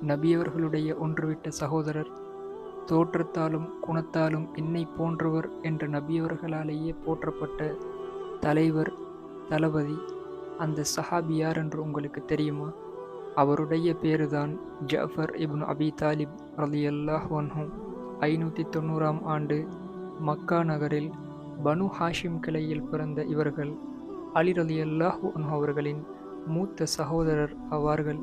நபியவர்களுடைய ஒன்றுவிட்ட சகோதரர், தோற்றத்தாலும் குணத்தாலும் என்னை போன்றவர் என்ற நபியவர்களாலேயே போற்றப்பட்ட தலைவர், தளபதி. அந்த சஹாபி யார் என்று உங்களுக்கு தெரியுமா? அவருடைய பேருதான் ஜஃபர் இப்னு அபி தாலிப் ரலியல்லாஹு அன்ஹு. 590ஆம் ஆண்டு மக்கா நகரில் பனு ஹாஷிம் கிளையில் பிறந்த இவர்கள் அலி ரலியல்லாஹு அன்ஹு அவர்களின் மூத்த சகோதரர் ஆவார்கள்.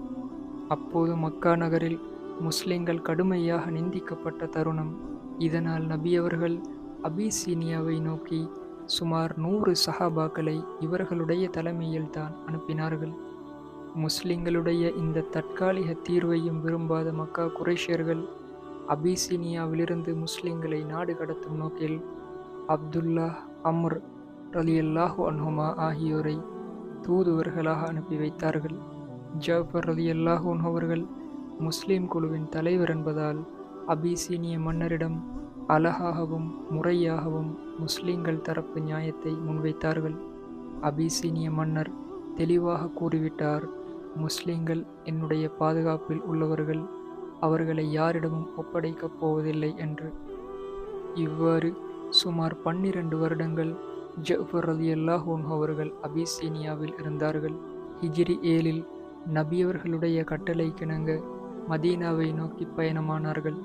அப்போது மக்கா நகரில் முஸ்லிம்கள் கடுமையாக நிந்திக்கப்பட்ட தருணம். இதனால் நபியவர்கள் அபிசீனியாவை நோக்கி சுமார் 100 சஹாபாக்களை இவர்களுடைய தலைமையில்தான் அனுப்பினார்கள். முஸ்லிம்களுடைய இந்த தற்காலிக தீர்வையும் விரும்பாத மக்கா குறைஷியர்கள் அபிசீனியாவிலிருந்து முஸ்லிம்களை நாடு கடத்தும் நோக்கில் அப்துல்லா, அம்ர் ரலியல்லாஹு அன்ஹுமா ஆகியோரை தூதுவர்களாக அனுப்பி வைத்தார்கள். ஜஃபர் ரலியல்லாஹு அன்ஹு அவர்கள் முஸ்லிம் குழுவின் தலைவர் என்பதால் அபிசீனிய மன்னரிடம் அழகாகவும் முறையாகவும் முஸ்லிம்கள் தரப்பு நியாயத்தை முன்வைத்தார்கள். அபிசீனிய மன்னர் தெளிவாக கூறிவிட்டார், முஸ்லிம்கள் என்னுடைய பாதுகாப்பில் உள்ளவர்கள், அவர்களை யாரிடமும் ஒப்படைக்கப் போவதில்லை என்று. இவ்வாறு சுமார் 12 வருடங்கள் ஜஃபர் ரலியல்லாஹு அன்ஹு அவர்கள் அபிசீனியாவில் இருந்தார்கள். ஹிஜ்ரி 7இல் நபியவர்களுடைய கட்டளைக்கிணங்க மதீனாவை நோக்கி பயணமானார்கள்.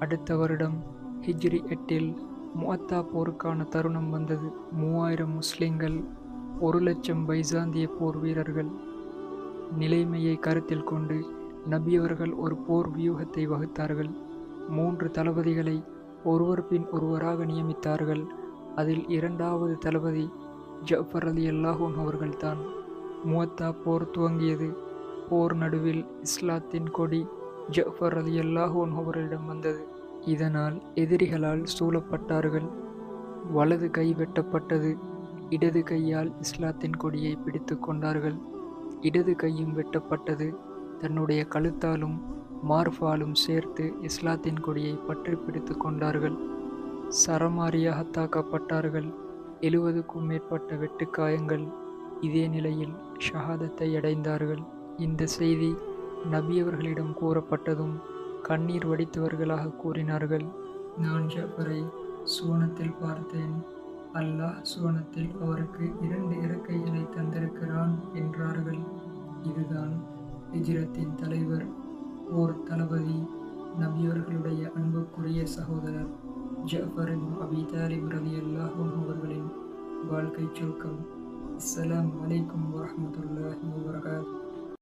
அடுத்த வருடம் ஹிஜ்ரி 8இல் முஅத்தா போருக்கான தருணம் வந்தது. 3000 முஸ்லிம்கள், 1,00,000 பைசாந்திய போர் வீரர்கள். நிலைமையை கருத்தில் கொண்டு நபியவர்கள் ஒரு போர் வியூகத்தை வகுத்தார்கள். 3 தளபதிகளை ஒருவர் பின் ஒருவராக நியமித்தார்கள். அதில் 2வது தளபதி ஜஃபர் ரலியல்லாஹு அன்ஹு அவர்கள்தான். முஅத்தா போர் துவங்கியது. போர் நடுவில் இஸ்லாத்தின் கொடி ஜஃபர் ரலியல்லாஹு அன்ஹு அவர்களிடம் வந்தது. இதனால் எதிரிகளால் சூழப்பட்டார்கள். வலது கை வெட்டப்பட்டது. இடது கையால் இஸ்லாத்தின் கொடியை பிடித்து கொண்டார்கள். இடது கையும் வெட்டப்பட்டது. தன்னுடைய கழுத்தாலும் மார்பாலும் சேர்த்து இஸ்லாத்தின் கொடியை பற்றி பிடித்து கொண்டார்கள். சரமாரியாக தாக்கப்பட்டார்கள். 70க்கும் மேற்பட்ட வெட்டுக்காயங்கள். இதே நிலையில் ஷஹாதத்தை அடைந்தார்கள். இந்த செய்தி நபியவர்களிடம் கூறப்பட்டதும் கண்ணீர் வடித்தவர்களாக கூறினார்கள், நான் ஜஃபரை சுவனத்தில் பார்த்தேன். அல்லாஹ் சுவனத்தில் அவருக்கு 2 இறக்கைகளை தந்திருக்கிறான் என்றார்கள். இதுதான் ஹிஜ்ரத்தின் தலைவர், ஓர் தளபதி, நபியவர்களுடைய அன்புக்குரிய சகோதரர் ஜஃபர் இப்னு அபி தாலிப் ரலியல்லாஹு அன்ஹு அவர்களின் வாழ்க்கை சுருக்கம். அஸ்ஸலாமு அலைக்கும் வரஹ்மத்துல்லாஹி வபரகாத்துஹு.